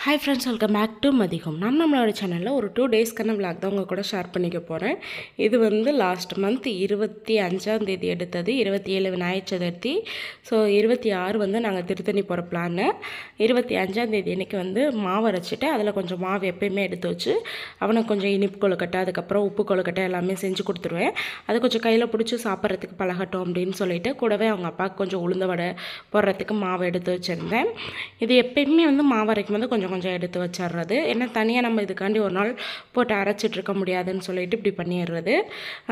Hi friends, welcome back to Madhigam. நம்மளோட சேனலில் ஒரு 2 டேஸ்க்கான vlog தான் உங்கள் கூட ஷேர் பண்ணிக்க போகிறேன். இது வந்து லாஸ்ட் மந்த் 25ஆம் தேதி எடுத்தது, 27 விநாயகர் சதுர்த்தி. ஸோ 26 வந்து நாங்கள் திருத்தணி போகிற பிளான்னு. 25ஆம் தேதி அன்றைக்கி வந்து மாவு அரைச்சிட்டு அதில் கொஞ்சம் மாவு எப்பயுமே எடுத்து வச்சு அவனுக்கு கொஞ்சம் இனிப்பு கொழுக்கட்டை, அதுக்கப்புறம் உப்பு கொழுக்கட்டை எல்லாமே செஞ்சு கொடுத்துருவேன். அது கொஞ்சம் கையில் பிடிச்சி சாப்பிட்றதுக்கு பழகட்டும் அப்படின்னு சொல்லிட்டு கூடவே அவங்க அப்பாவுக்கு கொஞ்சம் உளுந்த வடை போடுறதுக்கு மாவு எடுத்து வச்சுருந்தேன். இது எப்பயுமே வந்து மாவு அரைக்கும் போது கொஞ்சம் எடுத்து வச்சிடுறது. ஏன்னா தனியாக நம்ம இதுக்காண்டி ஒரு நாள் போட்டு அரைச்சிட்ருக்க முடியாதுன்னு சொல்லிட்டு இப்படி பண்ணிடுறது.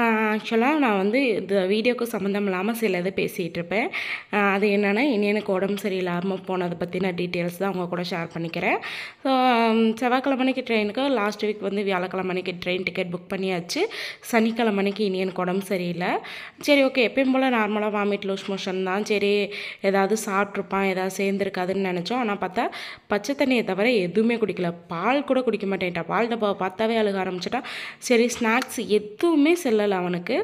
ஆக்சுவலாக நான் வந்து இந்த வீடியோக்கு சம்மந்தம் இல்லாமல் சில இது பேசிகிட்டு இருப்பேன். அது என்னென்னா எனக்கு உடம்பு சரியில்லாமல் போனதை பற்றின டீட்டெயில்ஸ் தான் அவங்க கூட ஷேர் பண்ணிக்கிறேன். ஸோ செவ்வாய்க்கிழமைக்கு ட்ரெயினுக்கு லாஸ்ட் வீக் வந்து வியாழக்கிழமைக்கு ட்ரெயின் டிக்கெட் புக் பண்ணியாச்சு. சனிக்கிழமைக்கு எனக்கு உடம்பு சரியில்லை. சரி ஓகே, எப்பயும் போல் நார்மலாக வாமிட் லூஸ் மோஷன் தான், சரி ஏதாவது சாப்பிட்ருப்பான், ஏதாவது சேர்ந்துருக்காதுன்னு நினச்சோம். ஆனால் பார்த்தா பச்சை தண்ணியை தவிர எதுவுமே குடிக்கல. பால் கூட குடிக்க மாட்டேன்ட்டான். பால் டப்பாவை பார்த்தாவே அழுக ஆரம்பிச்சிட்டான். சரி ஸ்நாக்ஸ் எதுவுமே செல்லலை அவனுக்கு.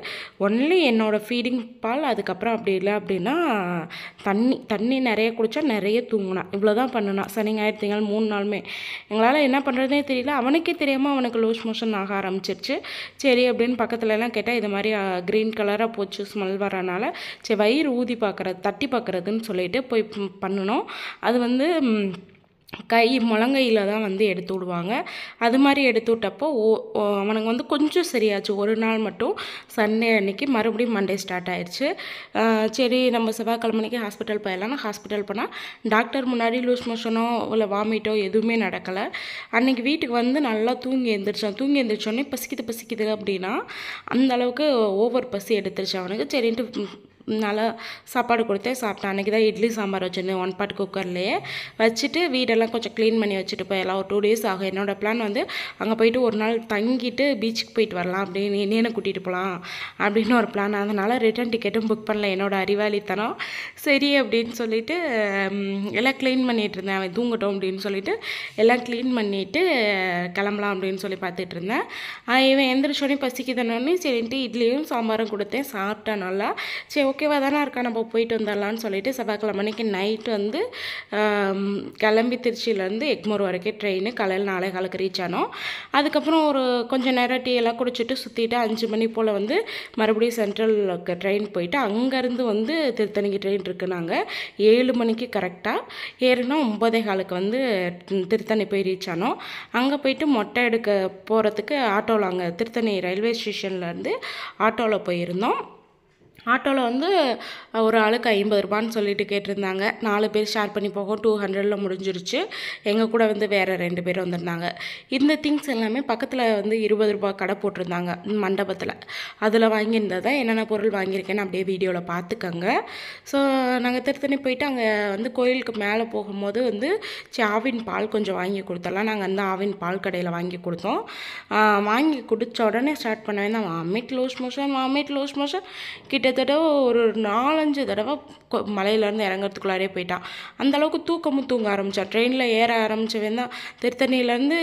ஒன்லி என்னோடய ஃபீடிங் பால், அதுக்கப்புறம் அப்படி இல்லை அப்படின்னா தண்ணி நிறைய குடித்தா, நிறைய தூங்கினான். இவ்வளோ தான் பண்ணினான். சனி ஞாயிறு திங்கள் 3 நாளுமே. எங்களால் என்ன பண்ணுறதுனே தெரியல. அவனுக்கே தெரியாமல் அவனுக்கு லூஸ் மோஷன் ஆக ஆரம்பிச்சிருச்சு. சரி அப்படின்னு பக்கத்துலலாம் கேட்டால் இது மாதிரி க்ரீன் கலராக போச்சு ஸ்மெல் வரனால, சரி வயிறு ஊதி பார்க்குறது, தட்டி பார்க்குறதுன்னு சொல்லிட்டு போய் பண்ணினோம். அது வந்து முழங்கையில் தான் வந்து எடுத்து விடுவாங்க. அது மாதிரி எடுத்து விட்டப்போ அவனுக்கு வந்து கொஞ்சம் சரியாச்சு. ஒரு நாள் மட்டும் சண்டே அன்றைக்கி, மறுபடியும் மண்டே ஸ்டார்ட் ஆயிடுச்சு. சரி நம்ம செவ்வாய்க்கிழமைக்கு ஹாஸ்பிட்டல் போயிடலாம்னா ஹாஸ்பிட்டல் போனால் டாக்டர் முன்னாடி லூஸ் மோஷனோ இல்லை வாமிட்டோ எதுவுமே நடக்கலை. அன்றைக்கி வீட்டுக்கு வந்து நல்லா தூங்கி எழுந்திரிச்சோன்னே பசிக்குது அப்படின்னா அந்தளவுக்கு ஓவர் பசி எடுத்துருச்சு அவனுக்கு. சரின்ட்டு நல்லா சாப்பாடு கொடுத்தேன், சாப்பிட்டான். அன்றைக்கி தான் இட்லி சாம்பார் வச்சுருந்தேன் 1 பாட் குக்கர்லேயே வச்சுட்டு வீடெல்லாம் கொஞ்சம் க்ளீன் பண்ணி வச்சுட்டு போயெல்லாம். ஒரு 2 டேஸ் ஆகும். என்னோடய பிளான் வந்து அங்கே போயிட்டு ஒரு நாள் தங்கிட்டு பீச்சுக்கு போயிட்டு வரலாம் அப்படின்னு, என்னை கூட்டிகிட்டு போகலாம் அப்படின்னு ஒரு பிளான். அதனால் ரிட்டன் டிக்கெட்டும் புக் பண்ணல. என்னோடய அறிவாளித்தனம். சரி அப்படின்னு சொல்லிவிட்டு எல்லாம் க்ளீன் பண்ணிகிட்டு இருந்தேன். அவன் தூங்கட்டும் அப்படின்னு சொல்லிவிட்டு எல்லாம் க்ளீன் பண்ணிவிட்டு கிளம்பலாம் அப்படின்னு சொல்லி பார்த்துட்டு இருந்தேன். இவன் எந்திரிச்சோடனே பசிக்குதுன்னொடனே சரின்ட்டு இட்லியும் சாம்பாரும் கொடுத்தேன். சாப்பிட்டான் நல்லா. சரி ஓகேவா தானே இருக்கா, நம்ம போயிட்டு வந்துடலான்னு சொல்லிட்டு செவ்வாய்க்கிழமைக்கு நைட்டு வந்து கிளம்பி திருச்சியிலேருந்து எக்மோர் வரைக்கும் ட்ரெயின். காலையில் 4:15 ரீச் ஆனோம். அதுக்கப்புறம் ஒரு கொஞ்சம் நேரம் டீ எல்லாம் குடிச்சிட்டு சுற்றிட்டு 5 மணி போல் வந்து மறுபடியும் சென்ட்ரலுக்கு ட்ரெயின் போயிட்டு அங்கேருந்து வந்து திருத்தணிக்கு ட்ரெயின் இருக்குது. நாங்கள் 7 மணிக்கு கரெக்டாக ஏறினா 9:15 வந்து திருத்தணி போய் ரீச் ஆனோம். அங்கே போயிட்டு மொட்டை எடுக்க போகிறதுக்கு ஆட்டோவில், அங்கே திருத்தணி ரயில்வே ஸ்டேஷன்லேருந்து ஆட்டோவில் போயிருந்தோம். ஆட்டோவில் வந்து ஒரு ஆளுக்கு 50 ரூபான்னு சொல்லிட்டு கேட்டிருந்தாங்க. 4 பேர் ஷேர் பண்ணி போகும். 200ல் முடிஞ்சிருச்சு. எங்கள் கூட வந்து வேறு 2 பேர் வந்திருந்தாங்க. இந்த திங்ஸ் எல்லாமே பக்கத்தில் வந்து 20 ரூபா கடை போட்டிருந்தாங்க மண்டபத்தில். அதில் வாங்கியிருந்ததை என்னென்ன பொருள் வாங்கியிருக்கேன்னு அப்படியே வீடியோவில் பார்த்துக்கோங்க. ஸோ நாங்கள் திருத்தணி போயிட்டு அங்கே வந்து கோயிலுக்கு மேலே போகும்போது வந்து ஆவின் பால் கொஞ்சம் வாங்கி கொடுத்தலாம். நாங்கள் அந்த ஆவின் பால் கடையில் வாங்கி கொடுத்தோம். வாங்கி குடித்த உடனே ஸ்டார்ட் பண்ணவே தான் வாமிட் லூஸ் மோஷன் கிட்டத்தட்ட ஒரு 4-5 தடவை மலையிலேருந்து இறங்கிறதுக்குள்ளாரே போயிட்டான். அந்தளவுக்கு தூங்க ஆரம்பித்தான். ட்ரெயினில் ஏற ஆரம்பித்தவன் தான் திருத்தணியிலேருந்து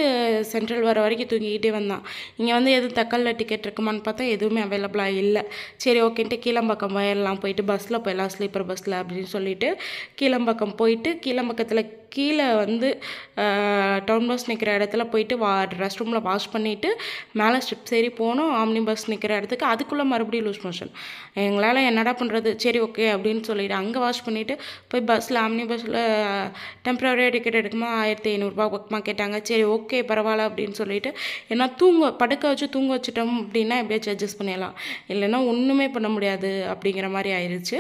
சென்ட்ரல் வர வரைக்கும் தூங்கிக்கிட்டே வந்தான். இங்கே வந்து எதுவும் தக்கலில் டிக்கெட் இருக்குமான்னு பார்த்தா எதுவுமே அவைலபிளாக இல்லை. சரி ஓகேன்ட்டு கீழம்பக்கம் போயிடலாம், போயிட்டு பஸ்ஸில் போயிடலாம், ஸ்லீப்பர் பஸ்ஸில் அப்படின்னு சொல்லிட்டு கீழம்பக்கம் போயிட்டு கீழம்பக்கத்தில் கீழே வந்து டவுன் பஸ் நிற்கிற இடத்துல போயிட்டு ரெஸ்ட் ரூமில் வாஷ் பண்ணிவிட்டு மேலே ஸ்டெப்ஸ் ஏறி போனோம். ஆம்னி பஸ் நிற்கிற இடத்துக்கு. அதுக்குள்ளே மறுபடியும் லூஸ் மோஷன். எங்களால் என்னடா பண்ணுறது, சரி ஓகே அப்படின்னு சொல்லிவிட்டு அங்கே வாஷ் பண்ணிவிட்டு போய் பஸ்ஸில் ஆம்னி பஸ்ஸில் டெம்பரரியாக டிக்கெட் எடுக்கும்போது 1500 பக்கமாக கேட்டாங்க. சரி ஓகே பரவாயில்ல அப்படின்னு சொல்லிவிட்டு, ஏன்னா படுக்க வச்சு தூங்க வச்சுட்டோம் அப்படின்னா எப்படியாச்சும் அட்ஜஸ்ட் பண்ணிடலாம், இல்லைன்னா ஒன்றுமே பண்ண முடியாது அப்படிங்கிற மாதிரி ஆயிடுச்சு.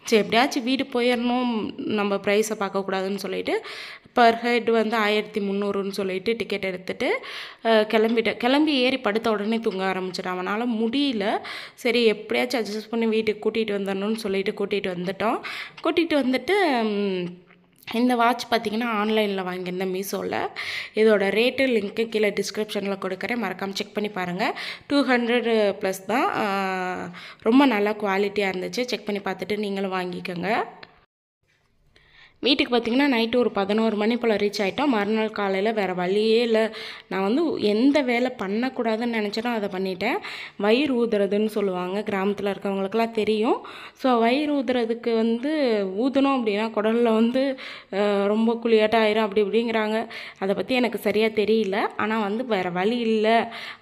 சரி எப்படியாச்சும் வீடு போயிடணும், நம்ம ப்ரைஸை பார்க்கக்கூடாதுன்னு சொல்லிவிட்டு பர் ஹெட் வந்து 1300ன்னு சொல்லிட்டு டிக்கெட் எடுத்துகிட்டு கிளம்பி ஏறி படுத்த உடனே தூங்க ஆரம்பிச்சிட்டான். அவனால் முடியல. சரி எப்படியாச்சும் அட்ஜஸ்ட் பண்ணி வீட்டுக்கு கூட்டிகிட்டு வந்துடணும்னு சொல்லிட்டு கூட்டிகிட்டு வந்துட்டு இந்த வாட்ச் பார்த்திங்கன்னா ஆன்லைனில் வாங்கியிருந்தேன் மீஷோவில். இதோட ரேட்டு லிங்க்கு கீழே டிஸ்கிரிப்ஷனில் கொடுக்குறேன், மறக்காமல் செக் பண்ணி பாருங்கள். 200+ தான். ரொம்ப நல்லா குவாலிட்டியாக இருந்துச்சு. செக் பண்ணி பார்த்துட்டு நீங்களும் வாங்கிக்கோங்க. வீட்டுக்கு பார்த்திங்கன்னா நைட்டு ஒரு 11 மணி போல் ரீச் ஆகிட்டோம். மறுநாள் காலையில் வேறு வழியே இல்லை. நான் வந்து எந்த வேலை பண்ணக்கூடாதுன்னு நினச்சேனோ அதை பண்ணிட்டேன். வயிறு ஊதுறதுன்னு சொல்லுவாங்க, கிராமத்தில் இருக்கவங்களுக்கெல்லாம் தெரியும். ஸோ வயிறு ஊதுறதுக்கு வந்து ஊதணும் அப்படின்னா குடலில் வந்து ரொம்ப குளியாட்டம் ஆயிரும் அப்படி இப்படிங்கிறாங்க. அதை பற்றி எனக்கு சரியாக தெரியல. ஆனால் வந்து வேறு வழி இல்லை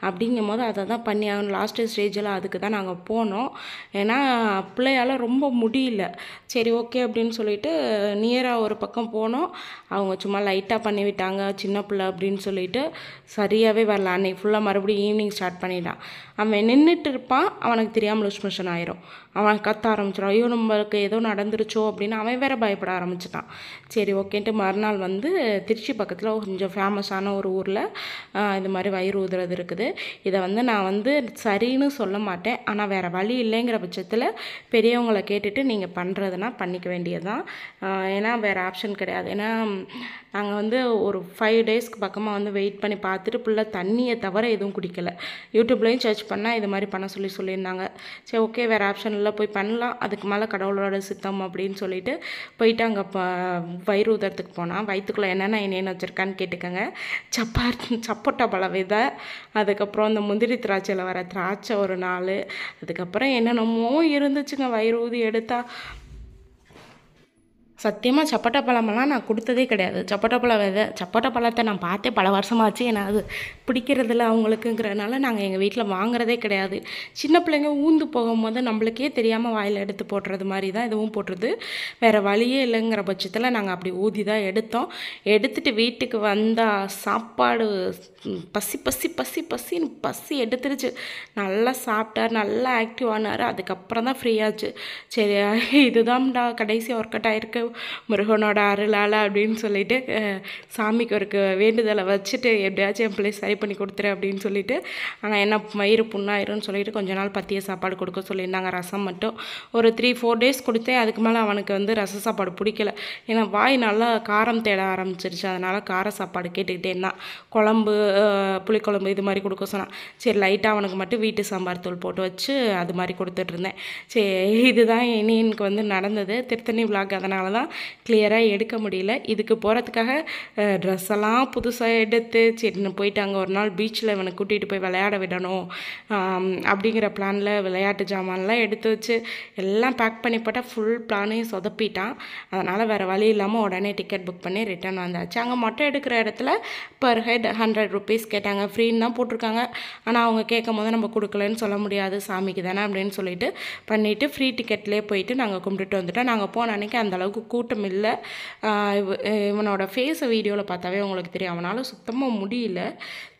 அப்படிங்கும் போது அதை தான் பண்ணி ஆகணும். லாஸ்ட்டு ஸ்டேஜில் அதுக்கு தான் நாங்கள் போனோம். ஏன்னா பிள்ளையால் ரொம்ப முடியல. சரி ஓகே அப்படின்னு சொல்லிட்டு நியராக ஒரு பக்கம் போனோம். அவங்க சும்மா லைட்டாக பண்ணிவிட்டாங்க, சின்ன பிள்ளை அப்படின்னு சொல்லிட்டு. சரியாகவே வரல. அன்னைக்கு ஃபுல்லாக மறுபடியும் ஈவினிங் ஸ்டார்ட் பண்ணிட்டான். அவன் நின்றுட்டு இருப்பான், அவனுக்கு தெரியாமல் லூஸ் மோஷன் ஆயிரும். அவன் கத்த ஆரம்பிச்சிடும், ஐயோ நம்மளுக்கு ஏதோ நடந்துருச்சோ அப்படின்னு அவன் வேற பயப்பட ஆரம்பிச்சிட்டான். சரி ஓகேன்ட்டு மறுநாள் வந்து திருச்சி பக்கத்தில் கொஞ்சம் ஃபேமஸான ஒரு ஊரில் இது மாதிரி வயிறு ஊதுறது இருக்குது. இதை வந்து நான் வந்து சரின்னு சொல்ல மாட்டேன். ஆனால் வேறு வழி இல்லைங்கிற பட்சத்தில் பெரியவங்களை கேட்டுட்டு நீங்கள் பண்ணுறதுனா பண்ணிக்க வேண்டியது தான். ஏன்னா வேறு ஆப்ஷன் கிடையாது. ஏன்னா நாங்கள் வந்து ஒரு 5 டேஸ்க்கு பக்கமாக வந்து வெயிட் பண்ணி பார்த்துட்டு பிள்ளை தண்ணியை தவிர எதுவும் குடிக்கலை. யூடியூப்லேயும் சர்ச் பண்ணால் இது மாதிரி பண்ண சொல்லியிருந்தாங்க. சரி ஓகே வேறு ஆப்ஷன் இல்லை, போய் பண்ணலாம், அதுக்கு மேலே கடவுளோட சித்தம் அப்படின்னு சொல்லிட்டு போயிட்டு அங்கே வயிறு ஊதுறதுக்கு போனால் வயிற்றுக்குள்ளே என்னென்ன வச்சுருக்கான்னு கேட்டுக்கோங்க. சப்போட்டா பழ விதை, அதுக்கப்புறம் இந்த முந்திரி திராட்சையில் வர திராட்சை ஒரு 4, அதுக்கப்புறம் என்னென்னமோ இருந்துச்சுங்க. வயிறு ஊதி எடுத்தா சத்தியமாக சப்போட்டா பழமெல்லாம் நான் கொடுத்ததே கிடையாது. சப்போட்டா பழ விதை, சப்போட்டா பழத்தை நான் பார்த்தே பல வருஷமாச்சு. ஏன்னா அது பிடிக்கிறதில்ல அவங்களுக்குங்கிறதுனால நாங்கள் எங்கள் வீட்டில் வாங்குறதே கிடையாது. சின்ன பிள்ளைங்க ஊந்து போகும்போது நம்மளுக்கே தெரியாமல் வாயில் எடுத்து போட்டுறது மாதிரி தான் இதுவும் போட்டுருது. வேறு வழியே இல்லைங்கிற பட்சத்தில் நாங்கள் அப்படி ஊதி தான் எடுத்தோம். எடுத்துகிட்டு வீட்டுக்கு வந்தால் சாப்பாடு பசி பசி பசி பசின்னு பசி எடுத்துருச்சு. நல்லா சாப்பிட்டார், நல்லா ஆக்டிவ் ஆனார். அதுக்கப்புறம் தான் ஃப்ரீயாச்சு. சரி இதுதான்டா கடைசி ஒர்க் அவுட் ஆகிருக்கு முருகனோட அருளால் அப்படின்னு சொல்லிட்டு சாமிக்கு ஒரு வேண்டுதலை வச்சுட்டு எப்படியாச்சும் என் பிள்ளை சரி பண்ணி கொடுத்துரு அப்படின்னு சொல்லிட்டு. ஆனால் என்ன வயிறு புண்ணாயிரும்னு சொல்லிட்டு கொஞ்ச நாள் பத்திய சாப்பாடு கொடுக்க சொல்லியிருந்தாங்க. ரசம் மட்டும் ஒரு 3-4 டேஸ் கொடுத்தேன். அதுக்கு மேலே அவனுக்கு வந்து ரச சாப்பாடு பிடிக்கல. ஏன்னா வாய் நல்லா காரம் தேட ஆரம்பிச்சிருச்சு. அதனால் கார சாப்பாடு கேட்டுக்கிட்டே இருந்தான். குழம்பு, புளிக்குழம்பு இது மாதிரி கொடுக்க சொன்னான். சரி லைட்டாக அவனுக்கு மட்டும் வீட்டு சாம்பார் தூள் போட்டு வச்சு அது மாதிரி கொடுத்துட்ருந்தேன். சரி இதுதான் எனக்கு வந்து நடந்தது. திருத்தணி விளாக் அதனால தான் கிளியராக எடுக்க முடியல. இதுக்கு போகிறதுக்காக ட்ரெஸ் எல்லாம் புதுசாக எடுத்து சரி போயிட்டு அங்கே ஒரு நாள் பீச்சில் இவனை கூட்டிகிட்டு போய் விளையாட விடணும் அப்படிங்கிற பிளானில் விளையாட்டு ஜாமான்லாம் எடுத்து வச்சு எல்லாம் பேக் பண்ணி போட்டால் ஃபுல் பிளானையும் சொதப்பிட்டான். அதனால் வேறு வழி இல்லாமல் உடனே டிக்கெட் புக் பண்ணி ரிட்டர்ன் வந்தாச்சு. அங்கே மொட்டை எடுக்கிற இடத்துல பர் ஹெட் 100 rupees கேட்டாங்க. ஃப்ரீன்னு தான் போட்டிருக்காங்க. ஆனால் அவங்க கேட்கும் போது நம்ம கொடுக்கலன்னு சொல்ல முடியாது, சாமிக்கு தானே அப்படின்னு சொல்லிட்டு பண்ணிவிட்டு ஃப்ரீ டிக்கெட்லேயே போயிட்டு நாங்கள் கும்பிட்டுட்டு வந்துட்டோம். நாங்கள் போன அன்றைக்கி அந்தளவுக்கு கூட்டம் இல்லை. இவனோட ஃபேஸை வீடியோவில் பார்த்தாவே உங்களுக்கு தெரியும், அவனால் சுத்தமாக முடியல.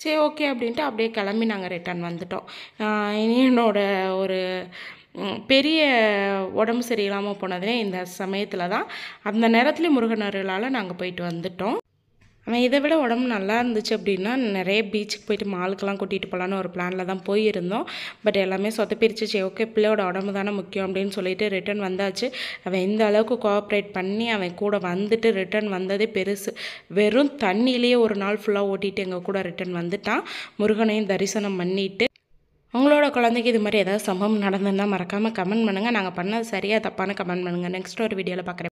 சரி ஓகே அப்படின்ட்டு அப்படியே கிளம்பி நாங்கள் ரிட்டர்ன் வந்துட்டோம். என்னோட ஒரு பெரிய உடம்பு சரியில்லாமல் போனதுனே இந்த சமயத்தில் தான். அந்த நேரத்துலேயும் முருகன் அருளால் நாங்கள் போயிட்டு வந்துட்டோம். அவன் இதை விட உடம்பு நல்லா இருந்துச்சு அப்படின்னா நிறைய பீச்சுக்கு போயிட்டு மாலுக்கெல்லாம் கூட்டிகிட்டு போகலான்னு ஒரு பிளானில் தான் போயிருந்தோம். பட் எல்லாமே சொதப்பிரிச்சு. சரி ஓகே பிள்ளையோட உடம்பு தானே முக்கியம் அப்படின்னு சொல்லிட்டு ரிட்டர்ன் வந்தாச்சு. அவன் இந்த அளவுக்கு கோஆப்ரேட் பண்ணி அவன் கூட வந்துட்டு ரிட்டர்ன் வந்ததே பெருசு. வெறும் தண்ணியிலேயே ஒரு நாள் ஃபுல்லாக ஓட்டிகிட்டு எங்கள் கூட ரிட்டர்ன் வந்துட்டான். முருகனையும் தரிசனம் பண்ணிவிட்டு. உங்களோட குழந்தைக்கு இது மாதிரி ஏதாவது சம்பவம் நடந்திருந்தால் மறக்காமல் கமெண்ட் பண்ணுங்கள். நாங்கள் பண்ணது சரியாக தப்பான கமெண்ட் பண்ணுங்கள். நெக்ஸ்ட் ஒரு வீடியோவில் பார்க்குறேன்.